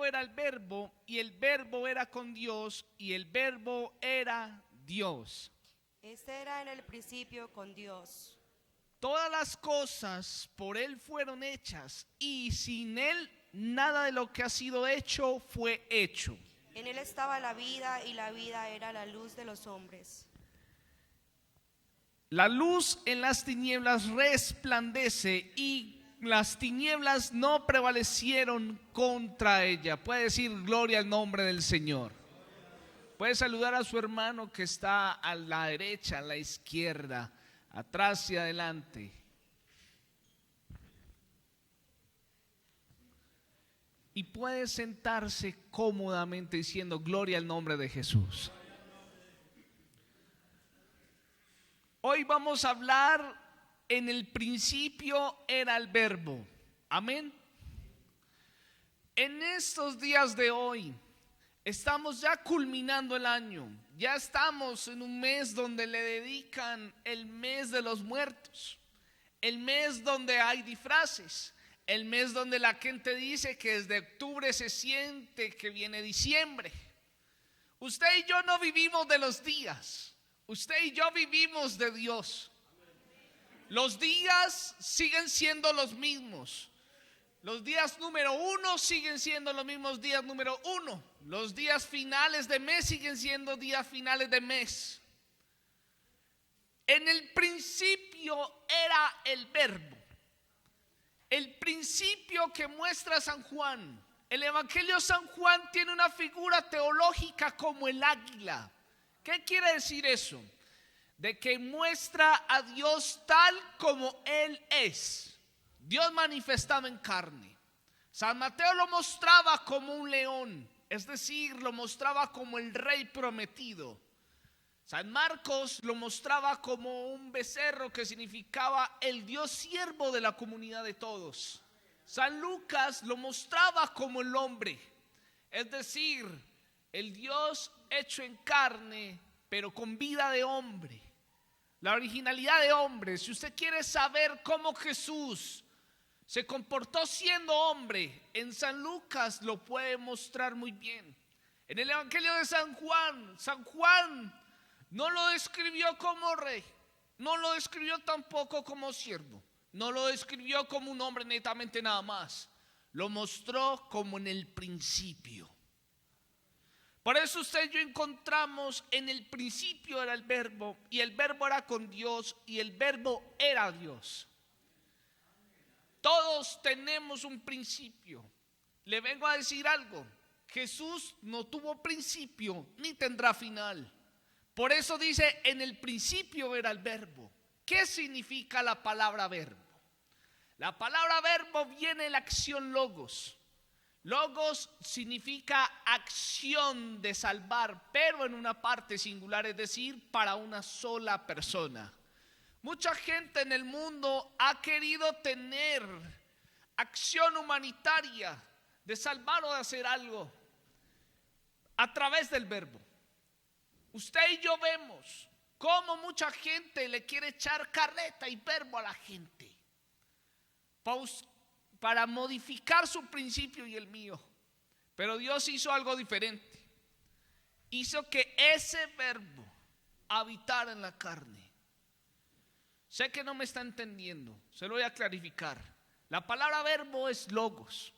era el verbo, y el verbo era con Dios, y el verbo era Dios. Este era en el principio con Dios. Todas las cosas por Él fueron hechas, y sin Él nada de lo que ha sido hecho fue hecho. En él estaba la vida y la vida era la luz de los hombres. La luz en las tinieblas resplandece y las tinieblas no prevalecieron contra ella. Puede decir gloria al nombre del Señor. Puede saludar a su hermano que está a la derecha, a la izquierda, atrás y adelante. Y puede sentarse cómodamente diciendo gloria al nombre de Jesús. Hoy vamos a hablar, en el principio era el verbo. Amén. En estos días de hoy estamos ya culminando el año. Ya estamos en un mes donde le dedican el mes de los muertos, el mes donde hay disfraces, el mes donde la gente dice que desde octubre se siente que viene diciembre. Usted y yo no vivimos de los días, usted y yo vivimos de Dios. Los días siguen siendo los mismos. Los días número 1 siguen siendo los mismos días número 1. Los días finales de mes siguen siendo días finales de mes. En el principio era el verbo. El principio que muestra San Juan. El Evangelio de San Juan tiene una figura teológica como el águila. ¿Qué quiere decir eso? De que muestra a Dios tal como Él es. Dios manifestado en carne. San Mateo lo mostraba como un león, es decir, lo mostraba como el rey prometido. San Marcos lo mostraba como un becerro, que significaba el Dios siervo de la comunidad de todos. San Lucas lo mostraba como el hombre, es decir, el Dios hecho en carne, pero con vida de hombre. La originalidad de hombre. Si usted quiere saber cómo Jesús se comportó siendo hombre, en San Lucas lo puede mostrar muy bien. En el Evangelio de San Juan no lo describió como rey, no lo describió tampoco como siervo, no lo describió como un hombre netamente nada más, lo mostró como en el principio. Por eso usted y yo encontramos en el principio era el verbo, y el verbo era con Dios, y el verbo era Dios. Todos tenemos un principio. Le vengo a decir algo: Jesús no tuvo principio ni tendrá final. Por eso dice, en el principio era el verbo. ¿Qué significa la palabra verbo? La palabra verbo viene de la acción logos. Logos significa acción de salvar, pero en una parte singular, es decir, para una sola persona. Mucha gente en el mundo ha querido tener acción humanitaria de salvar o de hacer algo a través del verbo. Usted y yo vemos cómo mucha gente le quiere echar carreta y verbo a la gente para modificar su principio y el mío. Pero Dios hizo algo diferente. Hizo que ese verbo habitara en la carne. Sé que no me está entendiendo, se lo voy a clarificar. La palabra verbo es logos.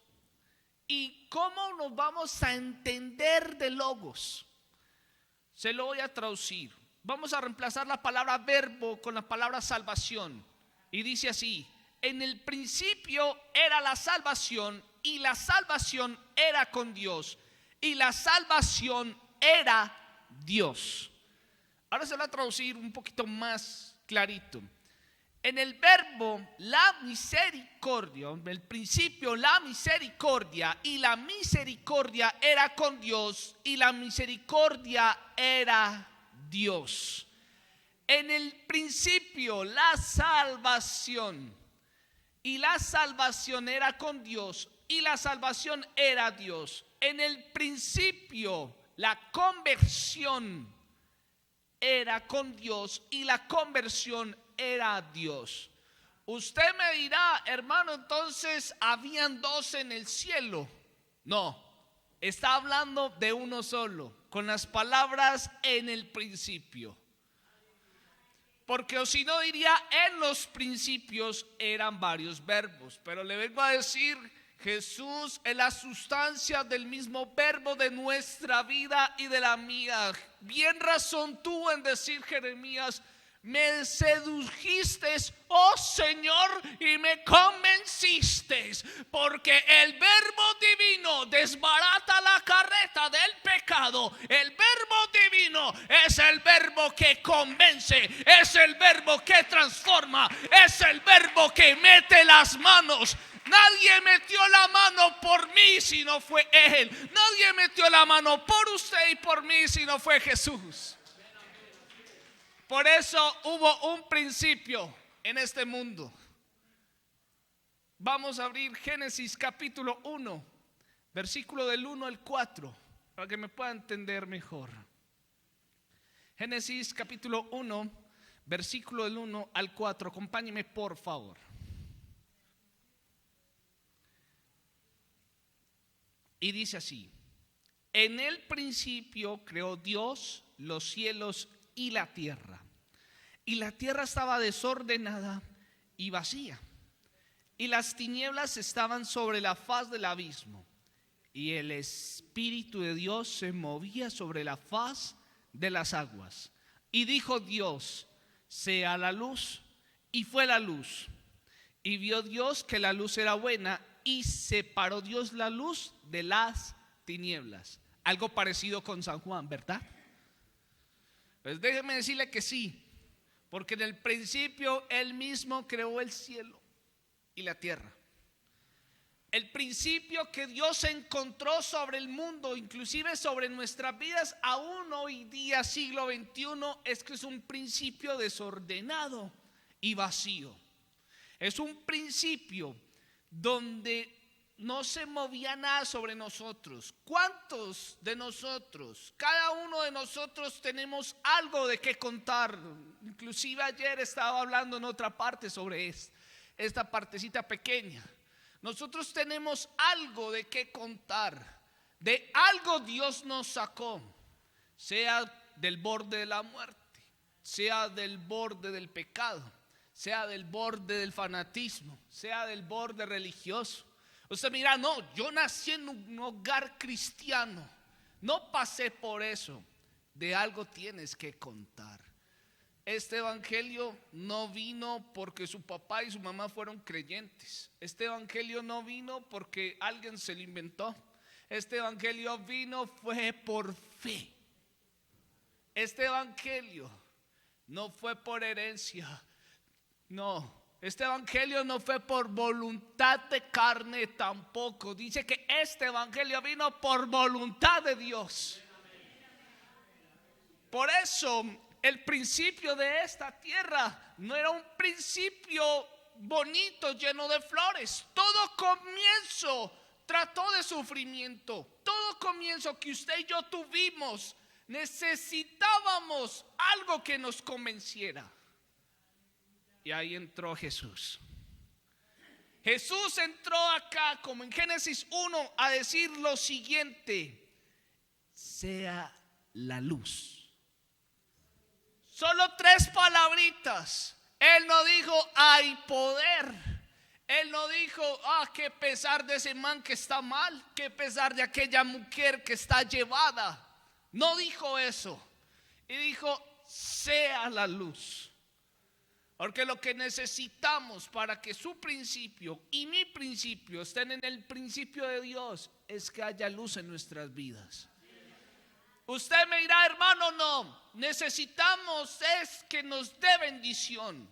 ¿Y cómo nos vamos a entender de logos? Se lo voy a traducir. Vamos a reemplazar la palabra verbo con la palabra salvación. Y dice así: en el principio era la salvación, y la salvación era con Dios, y la salvación era Dios. Ahora se lo voy a traducir un poquito más clarito. En el verbo la misericordia, en el principio la misericordia, y la misericordia era con Dios, y la misericordia era Dios. En el principio la salvación, y la salvación era con Dios, y la salvación era Dios. En el principio la conversión era con Dios, y la conversión era Dios. Usted me dirá, hermano, entonces habían dos en el cielo. No, está hablando de uno solo, con las palabras en el principio. Porque o si no diría en los principios eran varios verbos. Pero le vengo a decir, Jesús es la sustancia del mismo verbo de nuestra vida y de la mía. Bien razón tuvo en decir Jeremías: me sedujiste, oh Señor, y me convenciste, porque el verbo divino desbarata la carreta del pecado. El verbo divino es el verbo que convence, es el verbo que transforma, es el verbo que mete las manos. Nadie metió la mano por mí si no fue Él. Nadie metió la mano por usted y por mí si no fue Jesús. Por eso hubo un principio en este mundo. Vamos a abrir Génesis capítulo 1, versículo del 1 al 4, para que me pueda entender mejor. Génesis capítulo 1, versículo del 1 al 4. Acompáñeme por favor. Y dice así: en el principio creó Dios los cielos y la tierra. Y la tierra estaba desordenada y vacía, y las tinieblas estaban sobre la faz del abismo, y el Espíritu de Dios se movía sobre la faz de las aguas. Y dijo Dios: sea la luz, y fue la luz. Y vio Dios que la luz era buena, y separó Dios la luz de las tinieblas. Algo parecido con San Juan, ¿verdad? Pues déjeme decirle que sí, porque en el principio Él mismo creó el cielo y la tierra. El principio que Dios encontró sobre el mundo, inclusive sobre nuestras vidas, aún hoy día, siglo XXI, es que es un principio desordenado y vacío. Es un principio donde no se movía nada sobre nosotros. ¿Cuántos de nosotros, cada uno de nosotros, tenemos algo de qué contar? Inclusive ayer estaba hablando en otra parte sobre esta partecita pequeña. Nosotros tenemos algo de qué contar. De algo Dios nos sacó, sea del borde de la muerte, sea del borde del pecado, sea del borde del fanatismo, sea del borde religioso. Usted mira, no, yo nací en un hogar cristiano, no pasé por eso. De algo tienes que contar. Este evangelio no vino porque su papá y su mamá fueron creyentes. Este evangelio no vino porque alguien se lo inventó. Este evangelio vino fue por fe. Este evangelio no fue por herencia. No. Este evangelio no fue por voluntad de carne tampoco. Dice que este evangelio vino por voluntad de Dios. Por eso el principio de esta tierra no era un principio bonito, lleno de flores. Todo comienzo trató de sufrimiento. Todo comienzo que usted y yo tuvimos, necesitábamos algo que nos convenciera. Y ahí entró Jesús. Jesús entró acá, como en Génesis 1, a decir lo siguiente: sea la luz. Solo 3 palabritas. Él no dijo hay poder. Él no dijo qué pesar de ese man que está mal, qué pesar de aquella mujer que está llevada. No dijo eso. Y dijo sea la luz. Porque lo que necesitamos para que su principio y mi principio estén en el principio de Dios es que haya luz en nuestras vidas. Usted me dirá, hermano, no, necesitamos es que nos dé bendición.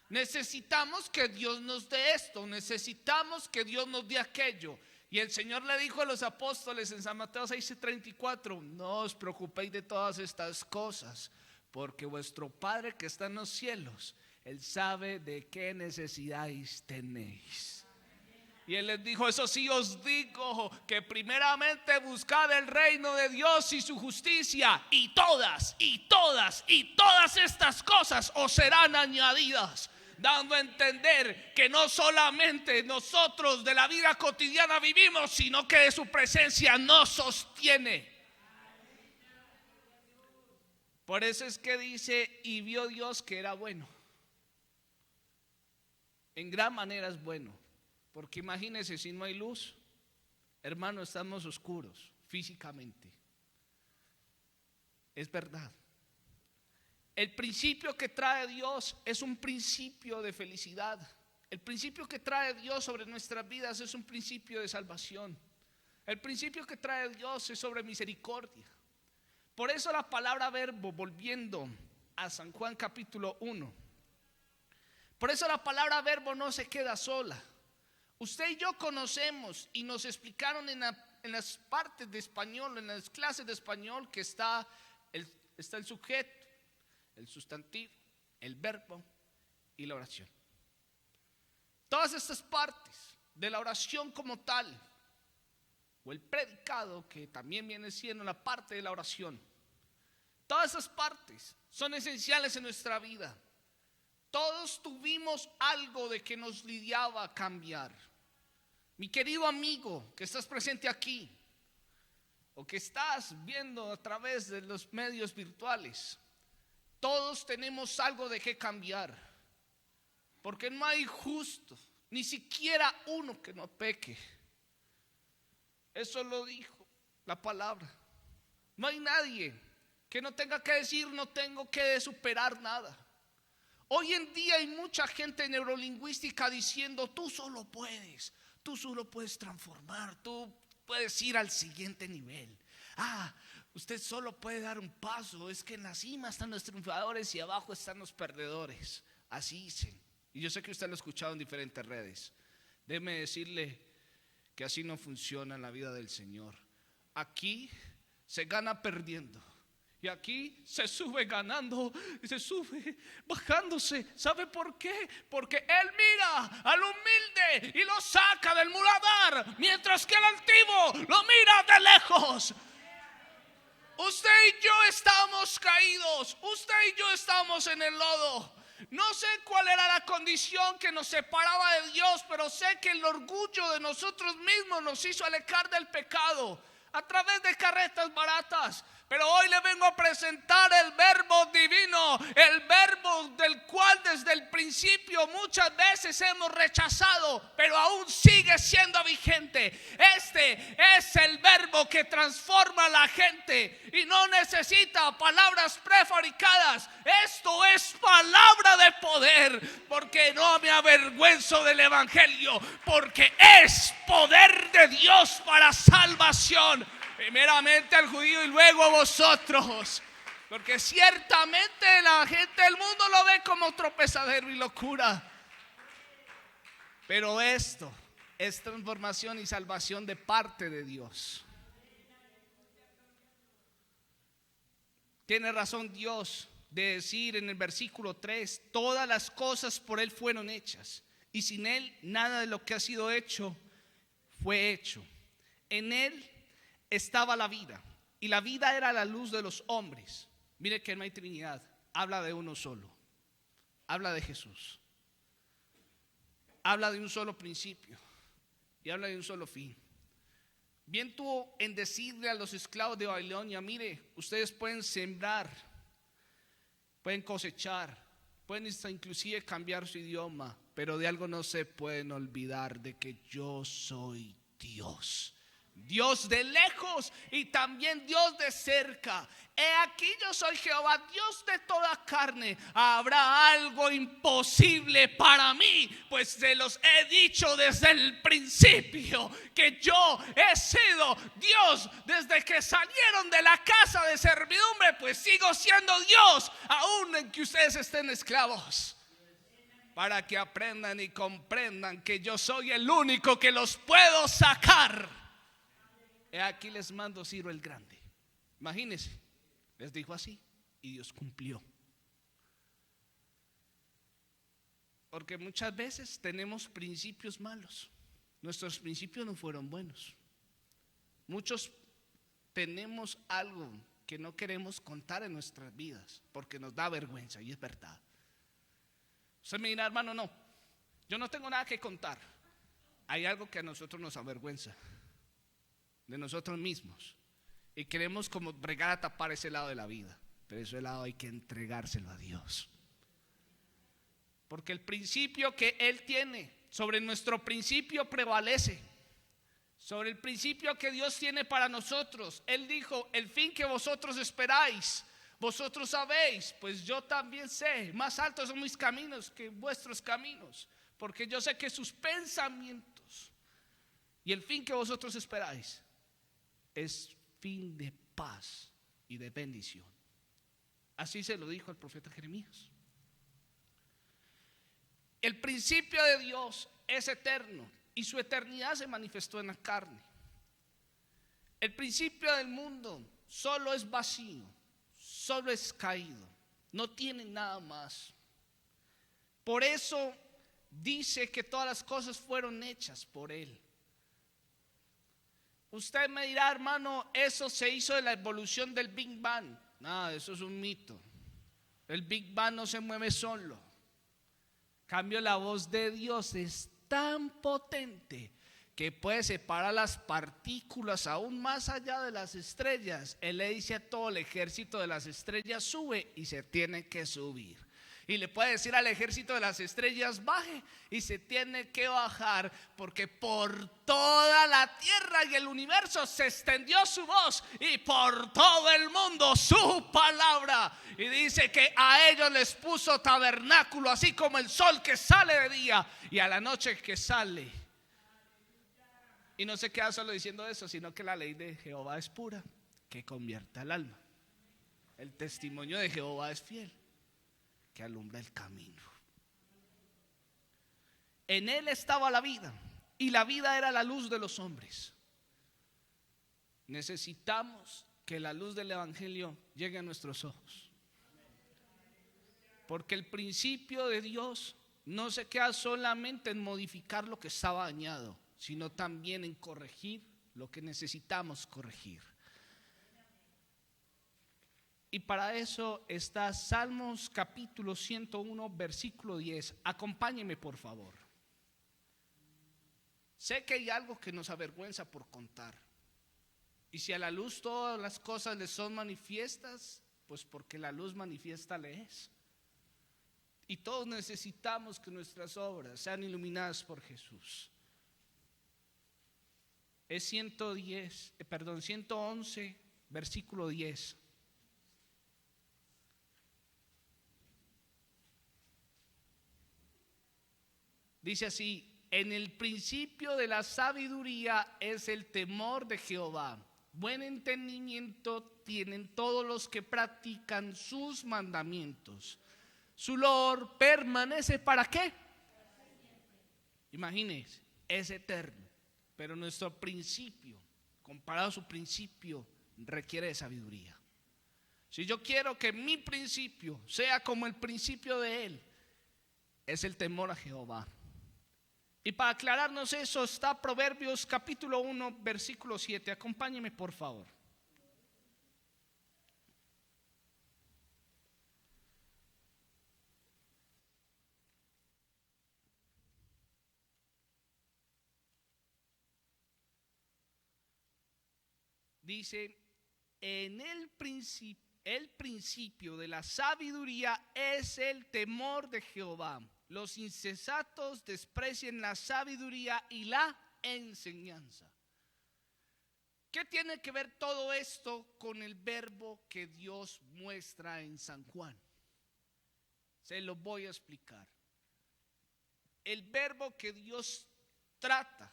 Necesitamos que Dios nos dé esto, necesitamos que Dios nos dé aquello. Y el Señor le dijo a los apóstoles en San Mateo 6:34: no os preocupéis de todas estas cosas, porque vuestro Padre que está en los cielos, Él sabe de qué necesidades tenéis. Y Él les dijo: eso sí os digo, que primeramente buscad el reino de Dios y su justicia, y todas estas cosas os serán añadidas. dando a entender que no solamente nosotros de la vida cotidiana vivimos, sino que de su presencia nos sostiene. Por eso es que dice, y vio Dios que era bueno. En gran manera es bueno, porque imagínense, si no hay luz, hermano, estamos oscuros físicamente. Es verdad. El principio que trae Dios es un principio de felicidad. El principio que trae Dios sobre nuestras vidas es un principio de salvación. El principio que trae Dios es sobre misericordia. Por eso la palabra verbo, volviendo a San Juan capítulo 1, por eso la palabra verbo no se queda sola. Usted y yo conocemos y nos explicaron en las partes de español, en las clases de español, que está el sujeto, el sustantivo, el verbo y la oración. Todas estas partes de la oración como tal, o el predicado, que también viene siendo la parte de la oración, todas esas partes son esenciales en nuestra vida. Todos tuvimos algo de que nos lidiaba a cambiar. Mi querido amigo que estás presente aquí, o que estás viendo a través de los medios virtuales, todos tenemos algo de que cambiar, porque no hay justo, ni siquiera uno que no peque. Eso lo dijo la palabra. No hay nadie que no tenga que decir, no tengo que superar nada. Hoy en día hay mucha gente neurolingüística diciendo, tú solo puedes transformar, tú puedes ir al siguiente nivel. Usted solo puede dar un paso, es que en la cima están los triunfadores y abajo están los perdedores. Así dicen. Y yo sé que usted lo ha escuchado en diferentes redes. Déjeme decirle que así no funciona en la vida del Señor. Aquí se gana perdiendo. Y aquí se sube ganando y se sube bajándose. ¿Sabe por qué? Porque Él mira al humilde y lo saca del muladar, mientras que el altivo lo mira de lejos. Usted y yo estamos caídos, usted y yo estamos en el lodo. No sé cuál era la condición que nos separaba de Dios, pero sé que el orgullo de nosotros mismos nos hizo alejar del pecado a través de carretas baratas. Pero hoy le vengo a presentar el verbo divino, el verbo del cual desde el principio muchas veces hemos rechazado, pero aún sigue siendo vigente. Este es el verbo que transforma a la gente y no necesita palabras prefabricadas. Esto es palabra de poder, porque no me avergüenzo del evangelio, porque es poder de Dios para salvación. Primeramente al judío y luego a vosotros. Porque ciertamente la gente del mundo lo ve como tropezadero y locura. Pero esto es transformación y salvación de parte de Dios. Tiene razón Dios de decir en el versículo 3: todas las cosas por Él fueron hechas, y sin Él nada de lo que ha sido hecho fue hecho. En Él estaba la vida, y la vida era la luz de los hombres. Mire que no hay Trinidad, habla de uno solo, habla de Jesús, habla de un solo principio y habla de un solo fin. Bien tuvo en decirle a los esclavos de Babilonia: mire, ustedes pueden sembrar, pueden cosechar, pueden inclusive cambiar su idioma, pero de algo no se pueden olvidar: de que yo soy Dios. Dios de lejos y también Dios de cerca. He aquí yo soy Jehová, Dios de toda carne. ¿Habrá algo imposible para mí? Pues se los he dicho desde el principio, que yo he sido Dios desde que salieron de la casa de servidumbre. Pues sigo siendo Dios aún en que ustedes estén esclavos, para que aprendan y comprendan que yo soy el único que los puedo sacar. He aquí les mando Ciro el Grande. Imagínense, les dijo así y Dios cumplió. Porque muchas veces tenemos principios malos. Nuestros principios no fueron buenos. Muchos tenemos algo que no queremos contar en nuestras vidas porque nos da vergüenza, y es verdad. Usted me dirá, hermano, no, yo no tengo nada que contar. Hay algo que a nosotros nos avergüenza de nosotros mismos y queremos como bregar a tapar ese lado de la vida, pero ese lado hay que entregárselo a Dios, porque el principio que Él tiene sobre nuestro principio prevalece, sobre el principio que Dios tiene para nosotros. Él dijo: el fin que vosotros esperáis, vosotros sabéis, pues yo también sé, más altos son mis caminos que vuestros caminos, porque yo sé que sus pensamientos y el fin que vosotros esperáis es fin de paz y de bendición. Así se lo dijo el profeta Jeremías. El principio de Dios es eterno y su eternidad se manifestó en la carne. El principio del mundo solo es vacío, solo es caído, no tiene nada más. Por eso dice que todas las cosas fueron hechas por Él. Usted me dirá, hermano, eso se hizo de la evolución del Big Bang. Nada, eso es un mito. El Big Bang no se mueve solo. En cambio, la voz de Dios es tan potente que puede separar las partículas aún más allá de las estrellas. Él le dice a todo el ejército de las estrellas: sube, y se tiene que subir. Y le puede decir al ejército de las estrellas: baje, y se tiene que bajar, porque por toda la tierra y el universo se extendió su voz, y por todo el mundo su palabra. Y dice que a ellos les puso tabernáculo, así como el sol que sale de día y a la noche que sale. Y no se queda solo diciendo eso, sino que la ley de Jehová es pura, que convierte al alma. El testimonio de Jehová es fiel, que alumbra el camino. En Él estaba la vida, y la vida era la luz de los hombres. Necesitamos que la luz del evangelio llegue a nuestros ojos, porque el principio de Dios no se queda solamente en modificar lo que estaba dañado, sino también en corregir lo que necesitamos corregir. Y para eso está Salmos capítulo 101, versículo 10. Acompáñeme, por favor. Sé que hay algo que nos avergüenza por contar. Y si a la luz todas las cosas le son manifiestas, pues porque la luz manifiesta le es. Y todos necesitamos que nuestras obras sean iluminadas por Jesús. Es 111, versículo 10. Dice así: en el principio de la sabiduría es el temor de Jehová. Buen entendimiento tienen todos los que practican sus mandamientos. Su loor permanece, ¿para qué? Imagínense, es eterno. Pero nuestro principio, comparado a su principio, requiere de sabiduría. Si yo quiero que mi principio sea como el principio de Él, es el temor a Jehová. Y para aclararnos eso está Proverbios capítulo 1, versículo 7. Acompáñeme, por favor. Dice: en el principio de la sabiduría es el temor de Jehová. Los insensatos desprecian la sabiduría y la enseñanza. ¿Qué tiene que ver todo esto con el verbo que Dios muestra en San Juan? Se lo voy a explicar. El verbo que Dios trata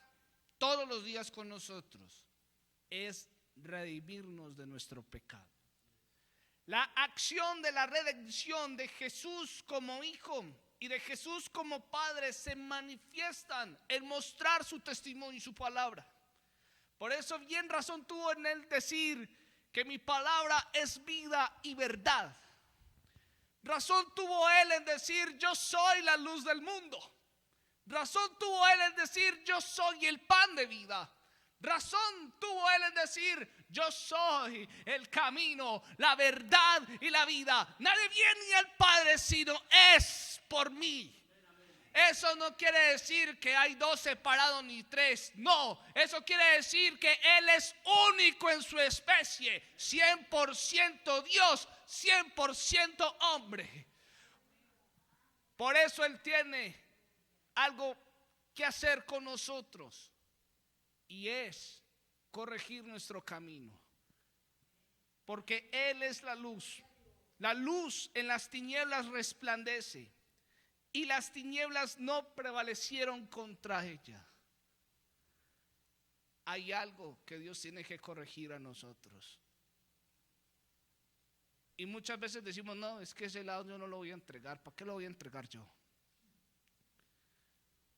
todos los días con nosotros es redimirnos de nuestro pecado. La acción de la redención de Jesús como hijo y de Jesús como padre se manifiestan en mostrar su testimonio y su palabra. Por eso bien razón tuvo en él decir que mi palabra es vida y verdad. Razón tuvo él en decir: yo soy la luz del mundo. Razón tuvo él en decir: yo soy el pan de vida. Razón tuvo él en decir: yo soy el camino, la verdad y la vida. Nadie viene al Padre sino es por mí. Eso no quiere decir que hay 2 separados ni 3. No, eso quiere decir que Él es único en su especie. 100% Dios, 100% hombre. Por eso Él tiene algo que hacer con nosotros. Y es corregir nuestro camino. Porque Él es la luz. La luz en las tinieblas resplandece. Y las tinieblas no prevalecieron contra ella. Hay algo que Dios tiene que corregir a nosotros. Y muchas veces decimos, no, es que ese lado yo no lo voy a entregar. ¿Para qué lo voy a entregar yo?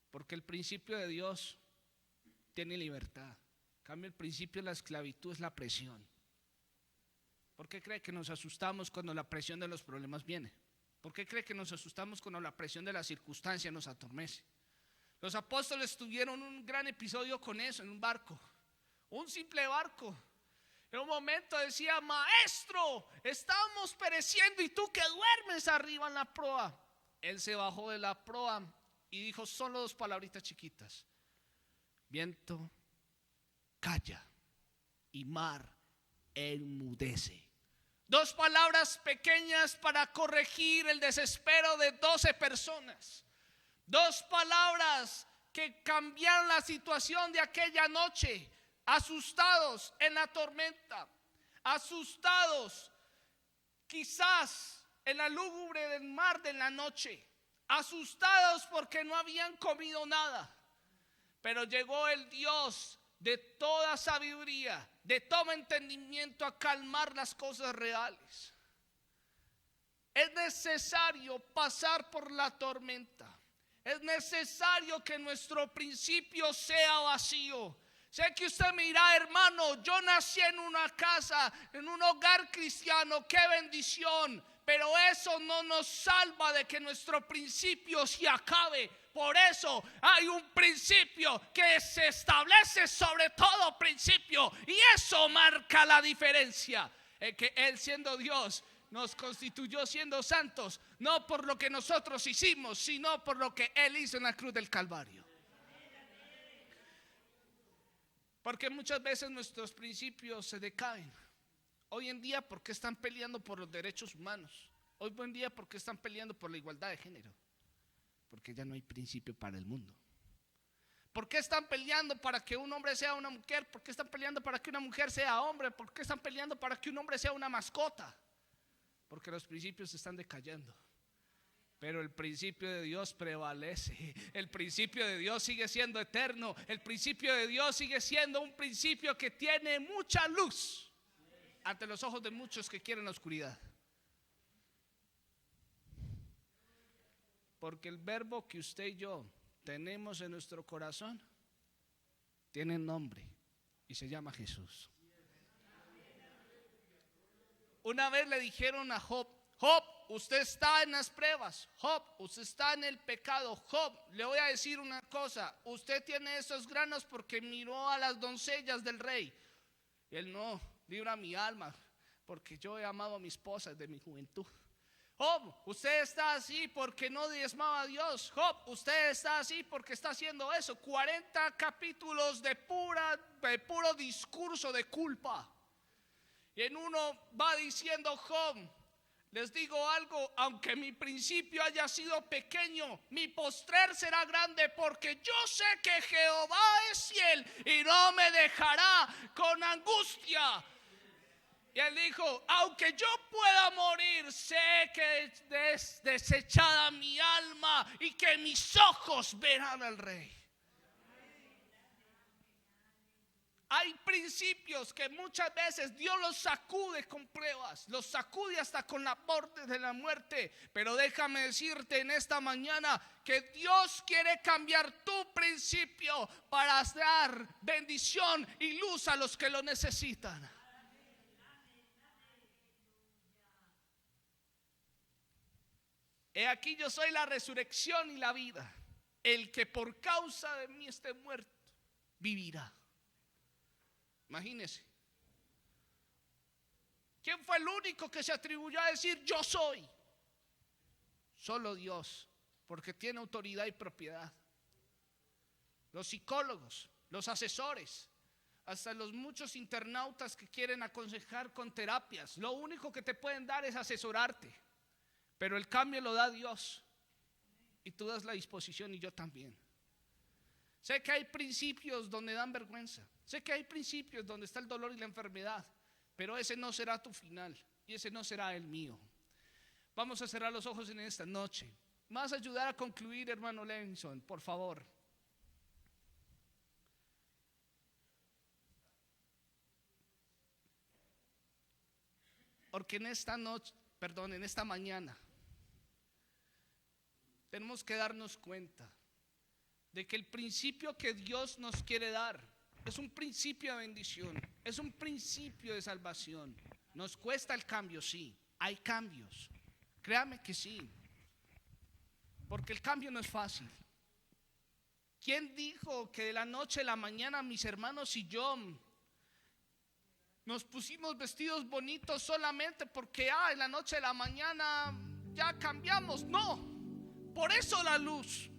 Porque el principio de Dios tiene libertad. En cambio, el principio de la esclavitud es la presión. ¿Por qué cree que nos asustamos cuando la presión de los problemas viene? ¿Por qué cree que nos asustamos cuando la presión de la circunstancia nos adormece? Los apóstoles tuvieron un gran episodio con eso en un barco, un simple barco. En un momento decía, maestro, estamos pereciendo y tú que duermes arriba en la proa. Él se bajó de la proa y dijo solo 2 palabritas chiquitas: viento, calla, y mar, enmudece. 2 palabras pequeñas para corregir el desespero de 12 personas. 2 palabras que cambiaron la situación de aquella noche. Asustados en la tormenta, asustados quizás en la lúgubre del mar de la noche, asustados porque no habían comido nada. Pero llegó el Dios de toda sabiduría, de todo entendimiento, a calmar las cosas reales. Es necesario pasar por la tormenta. Es necesario que nuestro principio sea vacío. Sé que usted me dirá, hermano, yo nací en una casa, en un hogar cristiano, qué bendición. Pero eso no nos salva de que nuestro principio se acabe. Por eso hay un principio que se establece sobre todo principio. Y eso marca la diferencia. Que Él, siendo Dios, nos constituyó siendo santos. No por lo que nosotros hicimos, sino por lo que Él hizo en la cruz del Calvario. Porque muchas veces nuestros principios se decaen. Hoy en día, ¿por qué están peleando por los derechos humanos? Hoy en día, ¿por qué están peleando por la igualdad de género? Porque ya no hay principio para el mundo. ¿Por qué están peleando para que un hombre sea una mujer? ¿Por qué están peleando para que una mujer sea hombre? ¿Por qué están peleando para que un hombre sea una mascota? Porque los principios están decayendo. Pero el principio de Dios prevalece. El principio de Dios sigue siendo eterno. El principio de Dios sigue siendo un principio que tiene mucha luz ante los ojos de muchos que quieren la oscuridad. Porque el verbo que usted y yo tenemos en nuestro corazón tiene nombre y se llama Jesús. Una vez le dijeron a Job: Job, usted está en las pruebas. Job, usted está en el pecado. Job, le voy a decir una cosa: usted tiene esos granos porque miró a las doncellas del rey. Y él: no, libra mi alma, porque yo he amado a mi esposa desde mi juventud. Job, usted está así porque no diezmaba a Dios. Job, usted está así porque está haciendo eso. 40 capítulos de puro discurso de culpa. Y en uno va diciendo Job: les digo algo, aunque mi principio haya sido pequeño, mi postrer será grande, porque yo sé que Jehová es fiel y no me dejará con angustia. Y él dijo: aunque yo pueda morir, sé que es desechada mi alma y que mis ojos verán al Rey. Hay principios que muchas veces Dios los sacude con pruebas, los sacude hasta con la borde de la muerte. Pero déjame decirte en esta mañana que Dios quiere cambiar tu principio para dar bendición y luz a los que lo necesitan. He aquí, yo soy la resurrección y la vida. El que por causa de mí esté muerto, vivirá. Imagínese. ¿Quién fue el único que se atribuyó a decir yo soy? Solo Dios. porque tiene autoridad y propiedad. Los psicólogos, los asesores, hasta los muchos internautas que quieren aconsejar con terapias, lo único que te pueden dar es asesorarte, pero el cambio lo da Dios, y tú das la disposición, y yo también. Sé que hay principios donde dan vergüenza, sé que hay principios donde está el dolor y la enfermedad, pero ese no será tu final, y ese no será el mío. Vamos a cerrar los ojos en esta noche. ¿Me vas a ayudar a concluir, hermano Levinson, por favor? Porque en esta mañana tenemos que darnos cuenta de que el principio que Dios nos quiere dar es un principio de bendición, es un principio de salvación. Nos cuesta el cambio, sí, hay cambios, créame que sí, porque el cambio no es fácil. ¿Quién dijo que de la noche a la mañana mis hermanos y yo nos pusimos vestidos bonitos solamente porque en la noche a la mañana ya cambiamos? No, por eso la luz,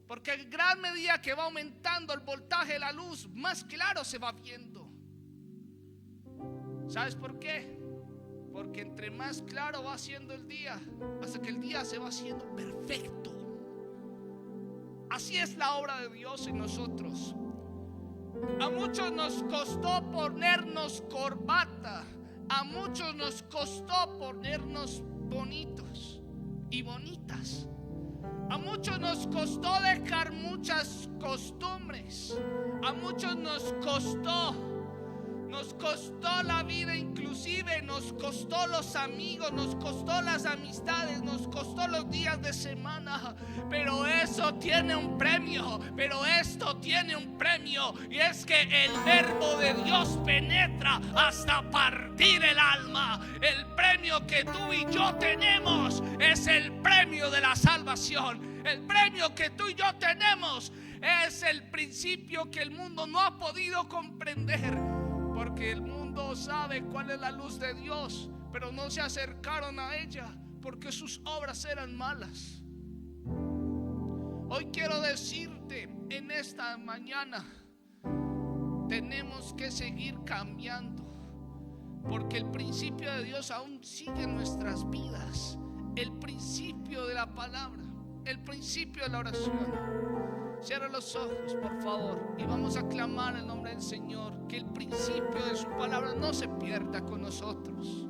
porque en gran medida que va aumentando el voltaje de la luz, más claro se va viendo. ¿Sabes por qué? Porque entre más claro va siendo el día, hasta que el día se va haciendo perfecto. Así es la obra de Dios en nosotros. A muchos nos costó ponernos corbata, a muchos nos costó ponernos bonitos y bonitas. A muchos nos costó dejar muchas costumbres, a muchos nos costó la vida, inclusive nos costó los amigos, nos costó las amistades, nos costó los días de semana, pero eso tiene un premio, pero esto tiene un premio, y es que el verbo de Dios penetra hasta partir el alma. El premio que tú y yo tenemos es el premio de la salvación. El premio que tú y yo tenemos es el principio que el mundo no ha podido comprender, porque el mundo sabe cuál es la luz de Dios, pero no se acercaron a ella porque sus obras eran malas. Hoy quiero decirte en esta mañana, tenemos que seguir cambiando, porque el principio de Dios aún sigue en nuestras vidas. El principio de la palabra, el principio de la oración. Cierra los ojos, por favor, y vamos a clamar el nombre del Señor, que el principio de su palabra no se pierda con nosotros.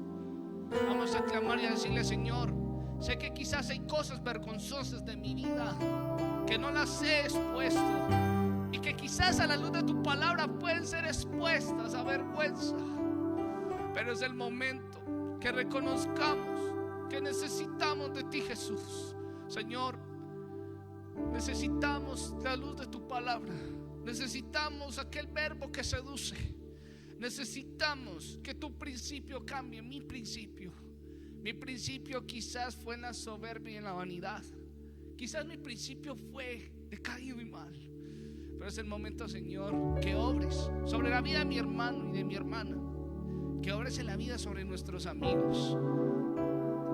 Vamos a clamar y a decirle: Señor, sé que quizás hay cosas vergonzosas de mi vida que no las he expuesto, y que quizás a la luz de tu palabra pueden ser expuestas a vergüenza, pero es el momento que reconozcamos que necesitamos de ti, Jesús. Señor, necesitamos la luz de tu palabra, necesitamos aquel verbo que seduce, necesitamos que tu principio cambie. Mi principio quizás fue en la soberbia y en la vanidad, quizás mi principio fue decaído y mal, pero es el momento, Señor, que obres sobre la vida de mi hermano y de mi hermana, que obres en la vida sobre nuestros amigos.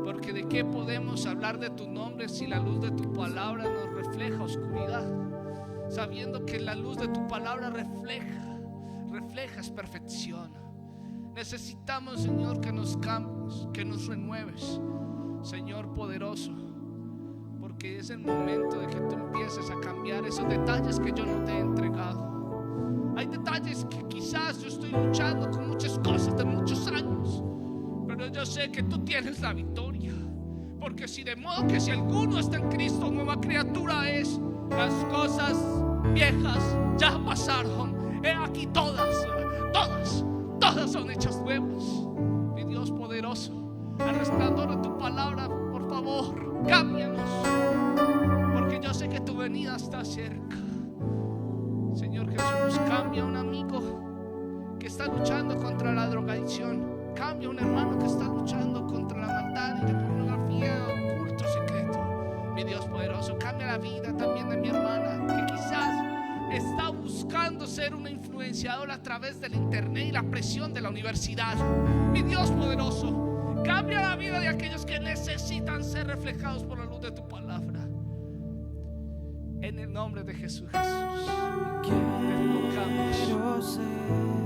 Porque de qué podemos hablar de tu nombre si la luz de tu palabra nos refleja oscuridad, sabiendo que la luz de tu palabra reflejas perfección. Necesitamos, Señor, que nos cambies, que nos renueves, Señor poderoso, porque es el momento de que tú empieces a cambiar esos detalles que yo no te he entregado. Hay detalles que quizás yo estoy luchando con muchas cosas de muchos años, pero yo sé que tú tienes la victoria, porque si de modo que si alguno está en Cristo, nueva criatura es. Las cosas viejas ya pasaron, he aquí todas son hechas nuevas. Mi Dios poderoso, al resplandor de tu palabra, por favor, cámbianos, porque yo sé que tu venida está cerca. Señor Jesús, cambia a un amigo que está luchando contra la drogadicción, cambia a un hermano que está luchando contra la maldad y la pornografía, oculto, secreto. Mi Dios poderoso, cambia la vida también de mi hermana, que quizás está buscando ser una influenciadora a través del internet y la presión de la universidad. Mi Dios poderoso, cambia la vida de aquellos que necesitan ser reflejados por la luz de tu palabra. En el nombre de Jesús, Jesús. Te invocamos. Quiero ser